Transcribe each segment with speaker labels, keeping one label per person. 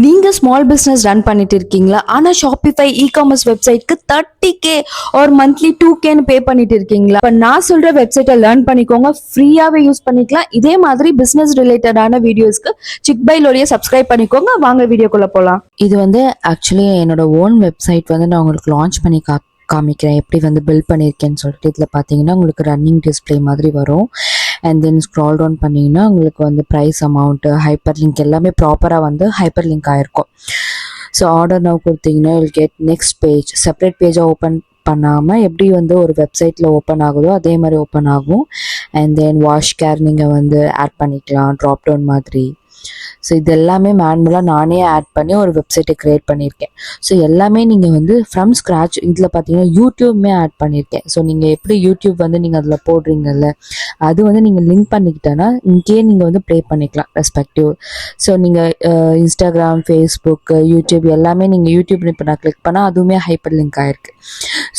Speaker 1: நீங்க small business run பண்ணிட்டு இருக்கீங்களா? ஆனா ஷாப்பிஃபை இ-காமர்ஸ் வெப்சைட்க்கு 30K ஒரு மந்த்லி 2Kன்னு பே பண்ணிட்டு இருக்கீங்களா? இப்ப நான் சொல்ற வெப்சைட்டை லேர்ன் பண்ணிக்கோங்க. ஃப்ரீயாவே யூஸ் பண்ணிக்கலாம். இதே மாதிரி பிசினஸ் ரிலேட்டடான வீடியோஸ்க்கு சிக்பைலோடைய சப்ஸ்கிரைப் பண்ணிக்கோங்க. வாங்க வீடியோக்குள்ள போலாம். இது வந்து ஆக்சுவலி என்னோட ஓன் வெப்சைட் வந்து நான் உங்களுக்கு லான்ச் பண்ணி காமிக்கிறேன் எப்படி வந்து பில்ட் பண்ணியிருக்கேன்னு சொல்லிட்டு. இதில் பார்த்தீங்கன்னா உங்களுக்கு ரன்னிங் டிஸ்பிளே மாதிரி வரும். அண்ட் தென் ஸ்க்ரால் டவுன் பண்ணிங்கன்னா உங்களுக்கு வந்து ப்ரைஸ் அமௌண்ட்டு ஹைப்பர் லிங்க் எல்லாமே ப்ராப்பராக வந்து ஹைப்பர் லிங்க் ஆகிருக்கும். ஸோ ஆர்டர் நவ் கொடுத்தீங்கன்னா will get next page. Separate பேஜாக ஓப்பன் பண்ணாமல் எப்படி வந்து ஒரு வெப்சைட்டில் ஓப்பன் ஆகுதோ அதே மாதிரி ஓப்பன் ஆகும். அண்ட் தென் வாஷ் கேர் நீங்கள் வந்து ஆட் பண்ணிக்கலாம் ட்ராப் டவுன் மாதிரி. ஸோ இது எல்லாமே மேனுவலாக நானே ஆட் பண்ணி ஒரு வெப்சைட்டை க்ரியேட் பண்ணியிருக்கேன். ஸோ எல்லாமே நீங்கள் வந்து ஃப்ரம் ஸ்க்ராட்ச். இதில் பார்த்தீங்கன்னா யூடியூப்மே ஆட் பண்ணியிருக்கேன். ஸோ நீங்கள் எப்படி யூடியூப் வந்து நீங்கள் அதில் போடுறீங்கல்ல, அது வந்து நீங்கள் லிங்க் பண்ணிக்கிட்டேன்னா இங்கேயே நீங்கள் வந்து ப்ளே பண்ணிக்கலாம் ரெஸ்பெக்டிவ். ஸோ நீங்கள் இன்ஸ்டாகிராம், ஃபேஸ்புக், யூடியூப் எல்லாமே நீங்கள் யூடியூப்னு இப்போ நான் கிளிக் பண்ணால் அதுவுமே ஹைப்பர் லிங்க் ஆகிருக்கு.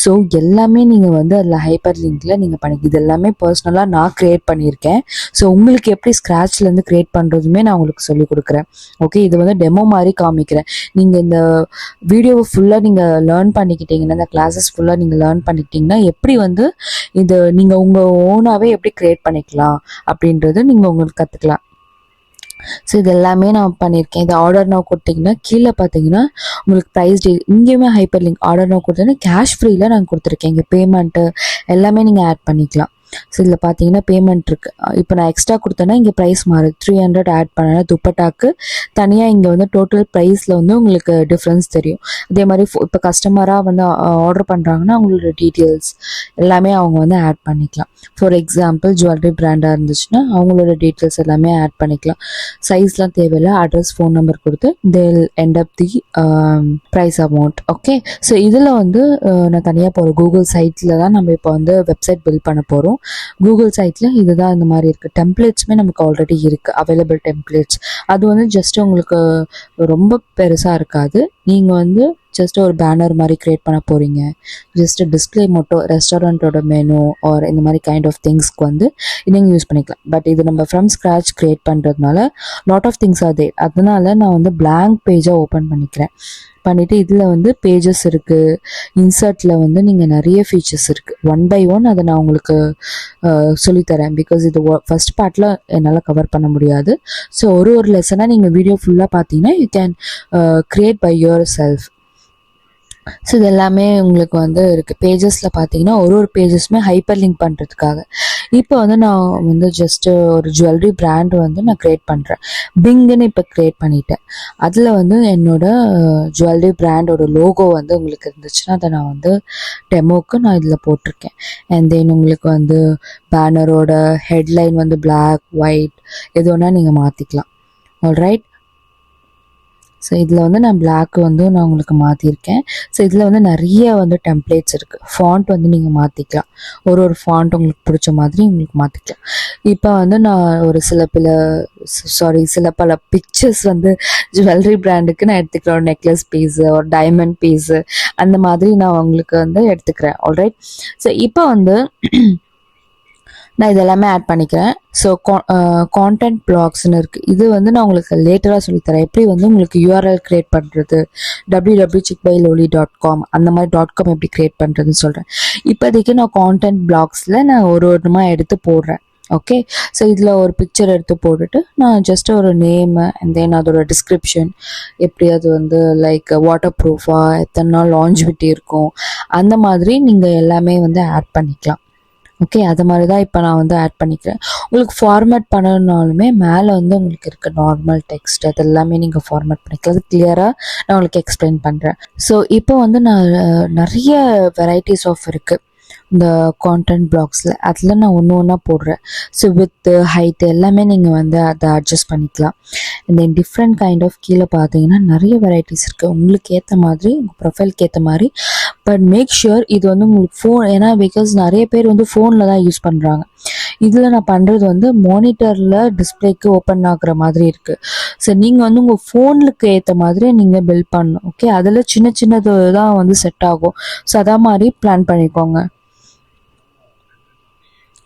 Speaker 1: ஸோ எல்லாமே நீங்கள் வந்து அதில் ஹைப்பர் லிங்க்கில் நீங்கள் இது எல்லாமே பர்சனலாக நான் க்ரியேட் பண்ணியிருக்கேன். ஸோ உங்களுக்கு எப்படி ஸ்க்ராட்ச்லேருந்து க்ரியேட் பண்ணுறதுமே நான் உங்களுக்கு சொல்லிக் கொடுக்குறேன். ஓகே, இது வந்து டெமோ மாதிரி காமிக்கிறேன். நீங்கள் இந்த வீடியோவை ஃபுல்லாக நீங்கள் லேர்ன் பண்ணிக்கிட்டீங்கன்னா, இந்த கிளாஸஸ் ஃபுல்லாக நீங்கள் லேர்ன் பண்ணிக்கிட்டீங்கன்னா எப்படி வந்து இது நீங்கள் உங்கள் ஓனாகவே எப்படி க்ரியேட் பண்ணிக்கலாம் அப்படின்றது நீங்கள் உங்களுக்கு கற்றுக்கலாம். ஸோ இது எல்லாமே நான் பண்ணியிருக்கேன். இது ஆர்டர் நவ் கொடுத்தீங்கன்னா கீழே பார்த்தீங்கன்னா உங்களுக்கு ப்ரைஸ் இங்கேயுமே ஹைப்பர் லிங்க். ஆர்டர் நவ் கொடுத்தீங்கன்னா கேஷ் ஃப்ரீயில் நான் கொடுத்துருக்கேன். இங்கே பேமெண்ட்டு எல்லாமே நீங்கள் ஆட் பண்ணிக்கலாம். ஸோ இதில் பார்த்தீங்கன்னா பேமெண்ட் இருக்குது. இப்போ நான் எக்ஸ்ட்ரா கொடுத்தேன்னா இங்கே ப்ரைஸ் மாறுது. 300 ஆட் பண்ணேன்னா துப்பட்டாக்கு தனியாக இங்கே வந்து டோட்டல் ப்ரைஸில் வந்து உங்களுக்கு டிஃப்ரென்ஸ் தெரியும். அதே மாதிரி இப்போ கஸ்டமராக வந்து ஆர்டர் பண்ணுறாங்கன்னா அவங்களோட டீட்டெயில்ஸ் எல்லாமே அவங்க வந்து ஆட் பண்ணிக்கலாம். ஃபார் எக்ஸாம்பிள் ஜுவல்லரி பிராண்டாக இருந்துச்சுன்னா அவங்களோட டீட்டெயில்ஸ் எல்லாமே ஆட் பண்ணிக்கலாம். சைஸ்லாம் தேவையில்லை. அட்ரஸ், ஃபோன் நம்பர் கொடுத்து they'll end up the price amount. Okay, so இதில் வந்து நான் தனியாக போகிறேன். கூகுள் சைட்டில் தான் நம்ம இப்போ வந்து வெப்சைட் பில்ட் பண்ண போகிறோம். கூகுள் சைட்டில் இதுதான் இந்த மாதிரி இருக்குது. டெம்ப்ளேட்ஸுமே நமக்கு ஆல்ரெடி இருக்குது, அவைலபிள் டெம்ப்ளேட்ஸ். அது வந்து ஜஸ்ட் உங்களுக்கு ரொம்ப பெருசாக இருக்காது. நீங்கள் வந்து ஜஸ்ட் ஒரு பேனர் மாதிரி க்ரியேட் பண்ண போகிறீங்க. ஜஸ்ட் டிஸ்பிளே மட்டும் ரெஸ்டாரண்ட்டோட மெனு ஆர் இந்த மாதிரி கைண்ட் ஆஃப் திங்ஸ்க்கு வந்து நீங்கள் யூஸ் பண்ணிக்கலாம். பட் இது நம்ம ஃப்ரம் ஸ்க்ராட்ச் க்ரியேட் பண்ணுறதுனால lot of things are there. அதனால நான் வந்து பிளாங்க் பேஜாக ஓப்பன் பண்ணிக்கிறேன். பண்ணிவிட்டு இதில் வந்து பேஜஸ் இருக்குது. இன்சர்ட்டில் வந்து நீங்கள் நிறைய ஃபீச்சர்ஸ் இருக்குது. ஒன் பை ஒன் அதை நான் உங்களுக்கு சொல்லித்தரேன். பிகாஸ் இது ஃபஸ்ட் பார்ட்டில் என்னால் கவர் பண்ண முடியாது. ஸோ ஒரு லெசனாக நீங்கள் வீடியோ ஃபுல்லாக பார்த்தீங்கன்னா you can create by yourself. So இது எல்லாமே உங்களுக்கு வந்து இருக்குது. பேஜஸில் பார்த்தீங்கன்னா ஒரு பேஜஸுமே ஹைப்பர் லிங்க் பண்ணுறதுக்காக. இப்போ வந்து நான் வந்து ஜஸ்ட்டு ஒரு ஜுவல்லரி பிராண்ட் வந்து நான் க்ரியேட் பண்ணுறேன். பிங்குன்னு இப்போ க்ரியேட் பண்ணிட்டேன். அதில் வந்து என்னோடய ஜுவல்லரி பிராண்டோட லோகோ வந்து உங்களுக்கு இருந்துச்சுன்னா அதை நான் வந்து டெமோக்கு நான் இதில் போட்டிருக்கேன். அண்ட் தென் உங்களுக்கு வந்து பேனரோட ஹெட்லைன் வந்து பிளாக், ஒயிட் எது வேணால் நீங்கள் மாற்றிக்கலாம். ஆல்ரைட். ஸோ இதில் வந்து நான் பிளாக் வந்து நான் உங்களுக்கு மாற்றிருக்கேன். ஸோ இதில் வந்து நிறைய வந்து டெம்ப்ளேட்ஸ் இருக்குது. ஃபாண்ட் வந்து நீங்கள் மாற்றிக்கலாம். ஒரு ஃபாண்ட் உங்களுக்கு பிடிச்ச மாதிரி உங்களுக்கு மாற்றிக்கலாம். இப்போ வந்து நான் ஒரு சில பல பிக்சர்ஸ் வந்து ஜுவல்லரி பிராண்டுக்கு நான் எடுத்துக்கிறேன். ஒரு நெக்லஸ் பீஸு, ஒரு டைமண்ட் பீஸு அந்த மாதிரி நான் உங்களுக்கு வந்து எடுத்துக்கிறேன். ஆல்ரைட். ஸோ இப்போ வந்து நான் இதெல்லாமே ஆட் பண்ணிக்கிறேன். ஸோ கான்டென்ட் பிளாக்ஸ்ன்னு இருக்குது. இது வந்து நான் உங்களுக்கு லேட்டராக சொல்லித்தரேன். எப்படி வந்து உங்களுக்கு யூஆர்எல் க்ரியேட் பண்ணுறது, www.chickbyloli.com அந்த மாதிரி .com எப்படி க்ரியேட் பண்ணுறதுன்னு சொல்கிறேன். இப்போதைக்கு நான் கான்டென்ட் பிளாக்ஸில் நான் ஒன்றுமா எடுத்து போடுறேன். ஓகே, ஸோ இதில் ஒரு பிக்சர் எடுத்து போட்டுட்டு நான் ஜஸ்ட் ஒரு நேமு அண்ட் தென் அதோட டிஸ்கிரிப்ஷன் எப்படி அது வந்து லைக் வாட்டர் ப்ரூஃபாக எத்தனை நாள் லாஞ்சிவிட்டி இருக்கும் அந்த மாதிரி நீங்கள் எல்லாமே வந்து ஆட் பண்ணிக்கலாம். ஓகே, அது மாதிரி தான் இப்போ நான் வந்து ஆட் பண்ணிக்கிறேன். உங்களுக்கு ஃபார்மேட் பண்ணணுன்னாலுமே மேலே வந்து உங்களுக்கு இருக்க நார்மல் டெக்ஸ்ட் அது எல்லாமே நீங்கள் ஃபார்மேட் பண்ணிக்கலாம். அது கிளியராக நான் உங்களுக்கு எக்ஸ்பிளைன் பண்ணுறேன். ஸோ இப்போ வந்து நான் நிறைய வெரைட்டிஸ் ஆஃப் இருக்குது இந்த கான்டென்ட் பிளாக்ஸில். அதில் நான் ஒன்றா போடுறேன். ஸோ வித்து ஹைட்டு எல்லாமே நீங்கள் வந்து அதை அட்ஜஸ்ட் பண்ணிக்கலாம். இந்த டிஃப்ரெண்ட் கைண்ட் ஆஃப் கீழே பார்த்தீங்கன்னா நிறைய வெரைட்டிஸ் இருக்குது உங்களுக்கு ஏற்ற மாதிரி, உங்கள் ப்ரொஃபைலுக்கு ஏற்ற மாதிரி. பட் மேக் ஷுர் இது வந்து உங்களுக்கு ஃபோன், ஏன்னா பிகாஸ் நிறைய பேர் வந்து ஃபோனில் தான் யூஸ் பண்ணுறாங்க. இதில் நான் பண்ணுறது வந்து மானிட்டரில் டிஸ்பிளேக்கு ஓப்பன் ஆகுற மாதிரி இருக்குது. ஸோ நீங்கள் வந்து உங்கள் ஃபோனுக்கு ஏற்ற மாதிரி நீங்கள் பில்ட் பண்ணணும். ஓகே, அதில் சின்னது தான் வந்து செட் ஆகும். ஸோ அதான் மாதிரி பிளான் பண்ணிக்கோங்க.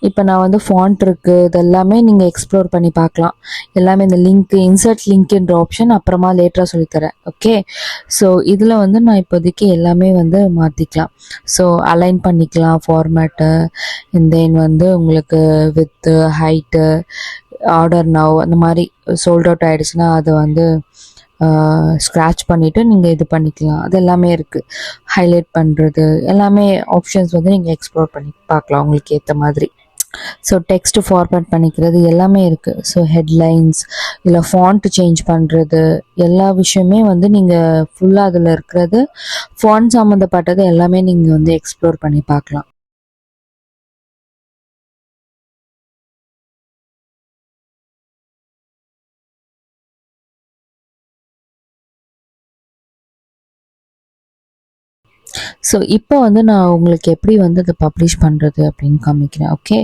Speaker 1: இப்போ நான் வந்து ஃபாண்ட் இருக்குது, இது எல்லாமே நீங்கள் எக்ஸ்ப்ளோர் பண்ணி பார்க்கலாம். எல்லாமே இந்த லிங்க் இன்சர்ட் லிங்க்ன்ற ஆப்ஷன் அப்புறமா லேட்டராக சொல்லித்தரேன். ஓகே, ஸோ இதில் வந்து நான் இப்போதைக்கு எல்லாமே வந்து மாற்றிக்கலாம். ஸோ அலைன் பண்ணிக்கலாம் ஃபார்மேட்டு, தென் வந்து உங்களுக்கு வித்து ஹைட்டு ஆர்டர் நவ் அந்த மாதிரி சோல்ட் அவுட் ஆகிடுச்சுன்னா அதை வந்து ஸ்க்ராட்ச் பண்ணிவிட்டு நீங்கள் இது பண்ணிக்கலாம். அது எல்லாமே இருக்குது. ஹைலைட் பண்ணுறது எல்லாமே ஆப்ஷன்ஸ் வந்து நீங்கள் எக்ஸ்ப்ளோர் பண்ணி பார்க்கலாம் உங்களுக்கு ஏற்ற மாதிரி. ஸோ டெக்ஸ்ட் ஃபார்மேட் பண்ணிக்கிறது எல்லாமே இருக்குது. ஸோ ஹெட்லைன்ஸ் இல்லை ஃபாண்ட் சேஞ்ச் பண்ணுறது எல்லா விஷயமே வந்து நீங்கள் ஃபுல்லாக அதில் இருக்கிறது ஃபாண்ட் சம்மந்தப்பட்டது எல்லாமே நீங்கள் வந்து எக்ஸ்ப்ளோர் பண்ணி பார்க்கலாம். ஸோ இப்போ வந்து நான் உங்களுக்கு எப்படி வந்து அதை பப்ளிஷ் பண்ணுறது அப்படின்னு காமிக்கிறேன். ஓகே,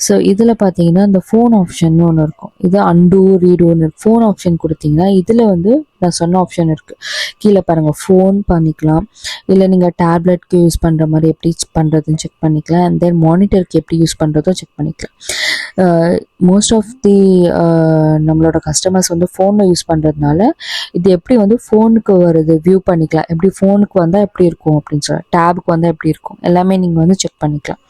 Speaker 1: ஸோ இதில் பார்த்தீங்கன்னா இந்த ஃபோன் ஆப்ஷன் ஒன்று இருக்கும். இது அன்டூ ரீடூன்னு ஃபோன் ஆப்ஷன் கொடுத்தீங்கன்னா இதில் வந்து நான் சொன்ன ஆப்ஷன் இருக்குது. கீழே பாருங்கள், ஃபோன் பண்ணிக்கலாம், இல்லை நீங்கள் டேப்லெட்க்கு யூஸ் பண்ணுற மாதிரி எப்படி பண்ணுறதுன்னு செக் பண்ணிக்கலாம். அண்ட் தென் மானிட்டருக்கு எப்படி யூஸ் பண்ணுறதோ செக் பண்ணிக்கலாம். மோஸ்ட் ஆஃப் தி நம்மளோட கஸ்டமர்ஸ் வந்து ஃபோனில் யூஸ் பண்ணுறதுனால இது எப்படி வந்து ஃபோனுக்கு வருது வியூ பண்ணிக்கலாம். எப்படி ஃபோனுக்கு வந்தால் எப்படி இருக்கும் அப்படின்னு சொல்லி, டேபுக்கு வந்தால் எப்படி இருக்கும் எல்லாமே நீங்கள் வந்து செக் பண்ணிக்கலாம்.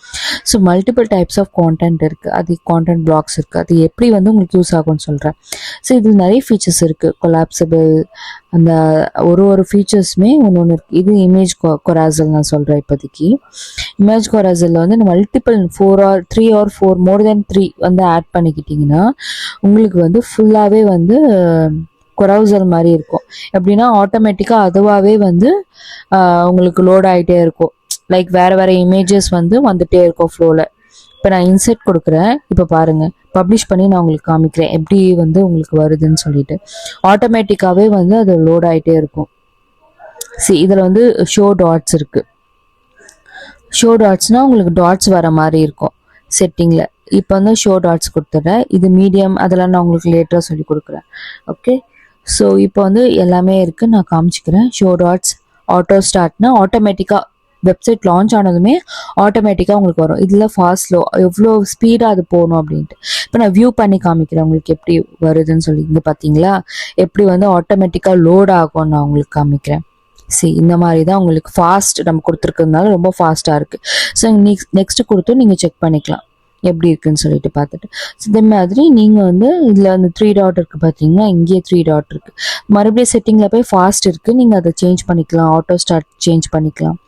Speaker 1: So multiple types of content இருக்குது, அது கான்டென்ட் பிளாக்ஸ் இருக்குது, அது எப்படி வந்து உங்களுக்கு யூஸ் ஆகும்னு சொல்கிறேன். ஸோ இதில் நிறைய ஃபீச்சர்ஸ் இருக்குது. கொலாப்சபிள் அந்த ஒரு ஃபீச்சர்ஸுமே ஒன்று இருக்குது. இது இமேஜ் கொராசல் நான் சொல்கிறேன். இப்போதைக்கு இமேஜ் கொராசலில் வந்து மல்டிபிள் 4 or 3 or 4 மோர் தென் 3 வந்து ஆட் பண்ணிக்கிட்டிங்கன்னா உங்களுக்கு வந்து ஃபுல்லாகவே வந்து கொராசல் மாதிரி இருக்கும். எப்படின்னா ஆட்டோமேட்டிக்காக அதுவாகவே வந்து உங்களுக்கு லோட் ஆகிட்டே இருக்கும். லைக் வேறு இமேஜஸ் வந்து வந்துகிட்டே இருக்கும் ஃப்ளோவில். இப்போ நான் இன்சர்ட் கொடுக்குறேன். இப்போ பாருங்கள், பப்ளிஷ் பண்ணி நான் உங்களுக்கு காமிக்கிறேன் எப்படி வந்து உங்களுக்கு வருதுன்னு சொல்லிட்டு. ஆட்டோமேட்டிக்காகவே வந்து அது லோட் ஆகிட்டே இருக்கும். இதில் வந்து ஷோ டாட்ஸ் இருக்குது. ஷோ டாட்ஸ்னால் உங்களுக்கு டாட்ஸ் வர மாதிரி இருக்கும் செட்டிங்கில். இப்போ வந்து ஷோ டாட்ஸ் கொடுத்துட்றேன். இது மீடியம் அதெல்லாம் நான் உங்களுக்கு லேட்டராக சொல்லி கொடுக்குறேன். ஓகே, ஸோ இப்போ வந்து எல்லாமே இருக்குது, நான் காமிச்சிக்கிறேன். ஷோ டாட்ஸ் ஆட்டோ ஸ்டார்ட்னா ஆட்டோமேட்டிக்காக வெப்சைட் லான்ச் ஆனதுமே ஆட்டோமேட்டிக்காக உங்களுக்கு வரும். இதில் ஃபாஸ்ட் லோ எவ்வளோ ஸ்பீடாக அது போகணும் அப்படின்ட்டு. இப்போ நான் வியூ பண்ணி காமிக்கிறேன் உங்களுக்கு எப்படி வருதுன்னு சொல்லி. இங்கே பார்த்தீங்களா எப்படி வந்து ஆட்டோமேட்டிக்காக லோட் ஆகும்னு நான் உங்களுக்கு காமிக்கிறேன். இந்த மாதிரி தான் உங்களுக்கு ஃபாஸ்ட் நம்ம கொடுத்துருக்கிறதுனால ரொம்ப ஃபாஸ்ட்டாக இருக்குது. ஸோ நெக்ஸ்ட்டு கொடுத்து நீங்கள் செக் பண்ணிக்கலாம் எப்படி இருக்குன்னு சொல்லிட்டு பார்த்துட்டு. இதே மாதிரி நீங்கள் வந்து இதில் அந்த 3 டாட் இருக்குது பார்த்தீங்கன்னா, இங்கேயே 3 டாட் இருக்குது. மறுபடியும் செட்டிங்கில் போய் ஃபாஸ்ட் இருக்குது, நீங்கள் அதை சேஞ்ச் பண்ணிக்கலாம். ஆட்டோ ஸ்டார்ட் சேஞ்ச் பண்ணிக்கலாம்.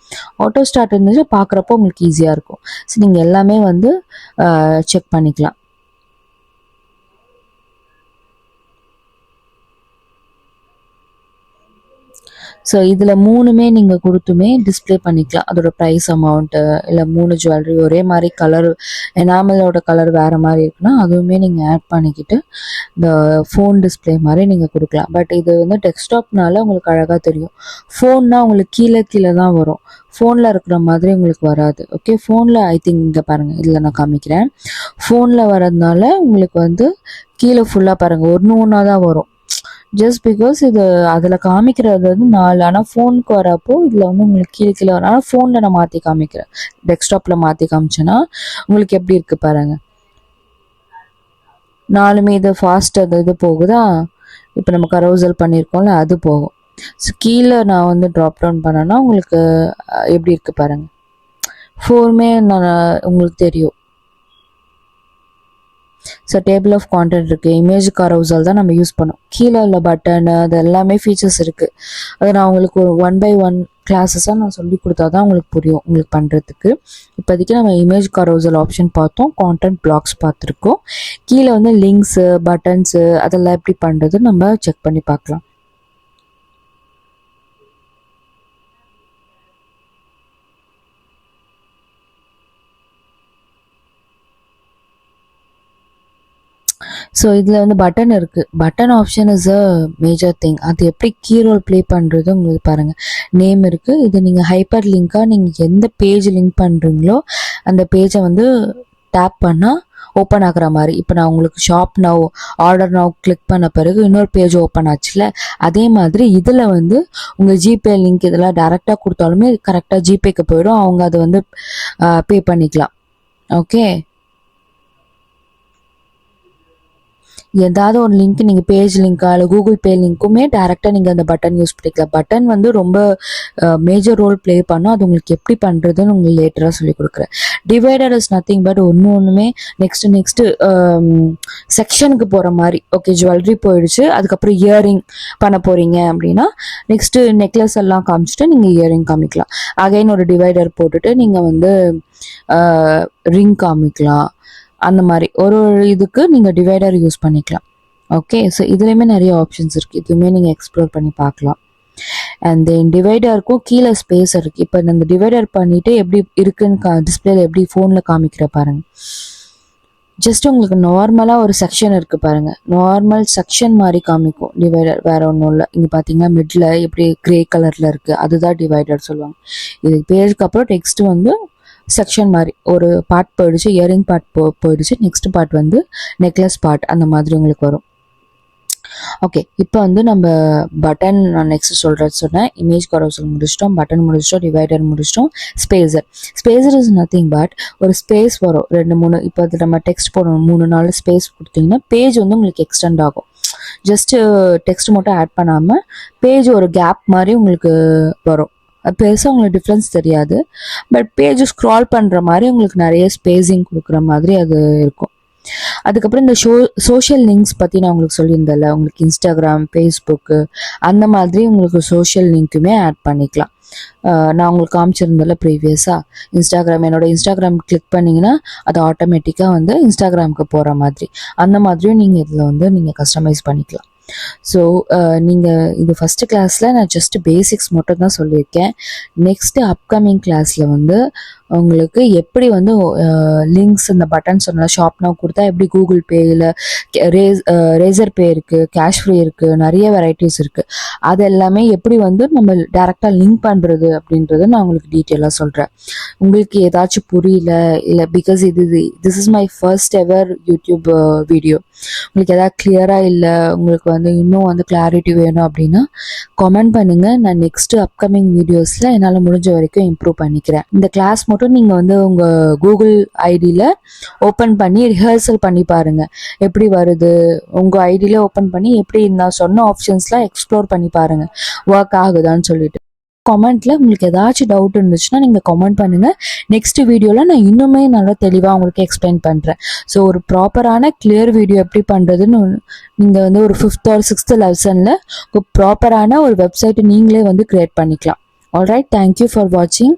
Speaker 1: ஆட்டோ ஸ்டார்ட் இருந்துச்சு பார்க்குறப்போ உங்களுக்கு ஈஸியாக இருக்கும். ஸோ நீங்கள் எல்லாமே வந்து செக் பண்ணிக்கலாம். ஸோ இதில் 3மே நீங்கள் கொடுத்துமே டிஸ்பிளே பண்ணிக்கலாம். அதோட ப்ரைஸ் அமௌண்ட்டு இல்லை 3 ஜுவல்லரி ஒரே மாதிரி கலர் எனாமலோட கலர் வேறு மாதிரி இருக்குன்னா அதுவுமே நீங்கள் ஆட் பண்ணிக்கிட்டு இந்த ஃபோன் டிஸ்பிளே மாதிரி நீங்கள் கொடுக்கலாம். பட் இது வந்து டெஸ்க்டாப்னால உங்களுக்கு அழகாக தெரியும். ஃபோன்னா உங்களுக்கு கீழே தான் வரும், ஃபோனில் இருக்கிற மாதிரி உங்களுக்கு வராது. ஓகே, ஃபோனில் ஐ திங்க் இங்கே பாருங்கள், இதில் நான் காமிக்கிறேன். ஃபோனில் வர்றதுனால உங்களுக்கு வந்து கீழே ஃபுல்லாக பாருங்கள் ஒன்றா தான் வரும். ஜஸ்ட் பிகாஸ் இது அதில் காமிக்கிறது வந்து 4, ஆனால் ஃபோனுக்கு வரப்போ இதில் வந்து உங்களுக்கு கீழே வரும். ஆனால் ஃபோனில் நான் மாற்றி காமிக்கிறேன், டெஸ்க்டாப்பில் மாற்றி காமிச்சேன்னா உங்களுக்கு எப்படி இருக்குது பாருங்கள். 4மே இது ஃபாஸ்ட் அது இது போகுதா. இப்போ நம்ம கரோசல் பண்ணியிருக்கோம்ல அது போகும். ஸோ கீழே நான் வந்து ட்ராப் டவுன் பண்ணேன்னா உங்களுக்கு எப்படி இருக்குது பாருங்கள். 4மே நான் உங்களுக்கு தெரியும். ஸோ டேபிள் ஆஃப் கான்டென்ட் இருக்குது, இமேஜ் கரோசல் தான் நம்ம யூஸ் பண்ணோம். கீழே உள்ள பட்டன் அது எல்லாமே ஃபீச்சர்ஸ் இருக்குது. அதை நான் உங்களுக்கு 1 by 1 கிளாஸஸாக நான் சொல்லி கொடுத்தா தான் உங்களுக்கு புரியும் உங்களுக்கு பண்ணுறதுக்கு. இப்போதைக்கு நம்ம இமேஜ் கரோசல் ஆப்ஷன் பார்த்தோம், கான்டென்ட் பிளாக்ஸ் பார்த்துருக்கோம். கீழே வந்து லிங்க்ஸு பட்டன்ஸு அதெல்லாம் எப்படி பண்ணுறது நம்ம செக் பண்ணி பார்க்கலாம். ஸோ இதில் வந்து பட்டன் இருக்குது. Button option is a major thing. அது எப்படி கீ ரோல் ப்ளே பண்ணுறது உங்களுக்கு பாருங்கள். நேம் இருக்குது. இது நீங்கள் ஹைப்பர் லிங்காக நீங்கள் எந்த பேஜ் லிங்க் பண்ணுறீங்களோ அந்த பேஜை வந்து டேப் பண்ணால் ஓப்பன் ஆகிற மாதிரி. இப்போ நான் உங்களுக்கு shop now order now click பண்ண பிறகு இன்னொரு பேஜ் ஓப்பன் ஆச்சுல, அதே மாதிரி இதில் வந்து உங்கள் ஜிபே லிங்க் இதெல்லாம் டேரெக்டாக கொடுத்தாலுமே கரெக்டாக ஜிபேக்கு போயிடும், அவங்க அதை வந்து பே பண்ணிக்கலாம். ஓகே, ஏதாவது ஒரு லிங்க் நீங்கள் பேஜ் லிங்க்கா இல்லை கூகுள் பே லிங்க்குமே டேரெக்டாக நீங்கள் அந்த பட்டன் யூஸ் பண்ணிக்கலாம். பட்டன் வந்து ரொம்ப மேஜர் ரோல் ப்ளே பண்ணும். அது உங்களுக்கு எப்படி பண்ணுறதுன்னு உங்களுக்கு லேட்டராக சொல்லி கொடுக்குறேன். டிவைடர் இஸ் நத்திங் பட் ஒன்றுமே நெக்ஸ்ட்டு செக்ஷனுக்கு போகிற மாதிரி. ஓகே, ஜுவல்லரி போயிடுச்சு, அதுக்கப்புறம் இயரிங் பண்ண போகிறீங்க அப்படின்னா நெக்ஸ்ட்டு நெக்லஸ் எல்லாம் காமிச்சிட்டு நீங்கள் இயரிங் காமிக்கலாம். அகைன் ஒரு டிவைடர் போட்டுட்டு நீங்கள் வந்து ரிங் காமிக்கலாம். அந்த மாதிரி ஒரு இதுக்கு நீங்கள் டிவைடர் யூஸ் பண்ணிக்கலாம். ஓகே, ஸோ இதுலேயுமே நிறைய ஆப்ஷன்ஸ் இருக்குது. இதுவுமே நீங்கள் எக்ஸ்ப்ளோர் பண்ணி பார்க்கலாம். அண்ட் தென் டிவைடருக்கும் கீழே ஸ்பேஸ் இருக்குது. இப்போ இந்த டிவைடர் பண்ணிவிட்டு எப்படி இருக்குன்னு டிஸ்பிளேல எப்படி ஃபோனில் காமிக்கிற பாருங்கள். ஜஸ்ட் உங்களுக்கு நார்மலாக ஒரு செக்ஷன் இருக்குது பாருங்கள், நார்மல் செக்ஷன் மாதிரி காமிக்கும் டிவைடர், வேறு ஒன்றும் இல்லை. இங்கே பார்த்தீங்கன்னா மிடில் எப்படி க்ரே கலரில் இருக்குது, அதுதான் டிவைடர் சொல்லுவாங்க. இது பேருக்கு அப்புறம் டெக்ஸ்ட் வந்து செக்ஷன் மாதிரி ஒரு பார்ட் போயிடுச்சு, இயரிங் பார்ட் போயிடுச்சு, நெக்ஸ்ட் பார்ட் வந்து நெக்லஸ் பார்ட், அந்த மாதிரி உங்களுக்கு வரும். ஓகே, இப்போ வந்து நம்ம பட்டன் நான் நெக்ஸ்ட் சொன்னேன். இமேஜ் கரோசல் முடிச்சிட்டோம், பட்டன் முடிச்சிட்டோம், டிவைடர் முடிச்சிட்டோம். ஸ்பேசர் இஸ் நத்திங் பட் ஒரு ஸ்பேஸ் வரும் 2-3. இப்போ அது நம்ம டெக்ஸ்ட் போடணும், 3-4 ஸ்பேஸ் கொடுத்தீங்கன்னா பேஜ் வந்து உங்களுக்கு எக்ஸ்டெண்ட் ஆகும். ஜஸ்ட்டு டெக்ஸ்ட் மட்டும் ஆட் பண்ணாமல் பேஜ் ஒரு கேப் மாதிரி உங்களுக்கு வரும். பெருசாக உங்களுக்கு டிஃப்ரென்ஸ் தெரியாது, பட் பேஜ் ஸ்க்ரால் பண்ணுற மாதிரி உங்களுக்கு நிறைய ஸ்பேஸிங் கொடுக்குற மாதிரி அது இருக்கும். அதுக்கப்புறம் இந்த சோஷியல் லிங்க்ஸ் பற்றி நான் உங்களுக்கு சொல்லியிருந்தேன்ல, உங்களுக்கு இன்ஸ்டாகிராம், ஃபேஸ்புக்கு அந்த மாதிரி உங்களுக்கு சோஷியல் லிங்க்குமே ஆட் பண்ணிக்கலாம். நான் உங்களுக்கு காமிச்சிருந்தேன்ல ப்ரீவியஸாக இன்ஸ்டாகிராம், என்னோட இன்ஸ்டாகிராம் கிளிக் பண்ணிங்கன்னா அது ஆட்டோமேட்டிக்காக வந்து இன்ஸ்டாகிராமுக்கு போகிற மாதிரி, அந்த மாதிரியும் நீங்கள் இதில் வந்து நீங்கள் கஸ்டமைஸ் பண்ணிக்கலாம். ஸோ நீங்கள் இது ஃபஸ்ட்டு கிளாஸில் நான் ஜஸ்ட் பேசிக்ஸ் மட்டும் தான் சொல்லியிருக்கேன். நெக்ஸ்ட்டு அப்கமிங் கிளாஸில் வந்து உங்களுக்கு எப்படி வந்து லிங்க்ஸ் இந்த பட்டன் சொன்னால் ஷாப் நவ் கொடுத்தா எப்படி கூகுள் பேயில் ரேசர் பே இருக்குது, கேஷ் ஃப்ரீ இருக்குது, நிறைய வெரைட்டிஸ் இருக்குது. அது எல்லாமே எப்படி வந்து நம்ம டேரெக்டாக லிங்க் பண்ணுறது அப்படின்றத நான் உங்களுக்கு டீட்டெயிலாக சொல்கிறேன். உங்களுக்கு ஏதாச்சும் புரியல இல்லை, because this is my first ever YouTube video, உங்களுக்கு எதாவது கிளியராக இல்லை, உங்களுக்கு வந்து இன்னும் வந்து கிளாரிட்டி வேணும் அப்படின்னா கமெண்ட் பண்ணுங்கள். நான் நெக்ஸ்ட்டு அப்கமிங் வீடியோஸில் என்னால் முடிஞ்ச வரைக்கும் இம்ப்ரூவ் பண்ணிக்கிறேன். இந்த கிளாஸ் மட்டும் நீங்கள் வந்து உங்கள் கூகுள் ஐடியில் ஓப்பன் பண்ணி ரிஹர்சல் பண்ணி பாருங்கள், எப்படி வருது. உங்கள் ஐடியில் ஓப்பன் பண்ணி எப்படி நான் சொன்ன ஆப்ஷன்ஸ்லாம் எக்ஸ்ப்ளோர் பண்ணி பாருங்கள், ஒர்க் ஆகுதான்னு சொல்லிட்டு. கமெண்ட்டில் உங்களுக்கு ஏதாச்சும் டவுட் இருந்துச்சுன்னா நீங்கள் கமெண்ட் பண்ணுங்கள். நெக்ஸ்ட் வீடியோவில் நான் இன்னுமே நல்லா தெளிவாக உங்களுக்கு எக்ஸ்பிளைன் பண்ணுறேன். ஸோ ஒரு ப்ராப்பரான கிளியர் வீடியோ எப்படி பண்ணுறதுன்னு நீங்கள் வந்து ஒரு 5th or 6th லெசனில் ப்ராப்பரான ஒரு வெப்சைட்டை நீங்களே வந்து க்ரியேட் பண்ணிக்கலாம். ஆல்ரைட், தேங்க்யூ ஃபார் வாட்சிங்.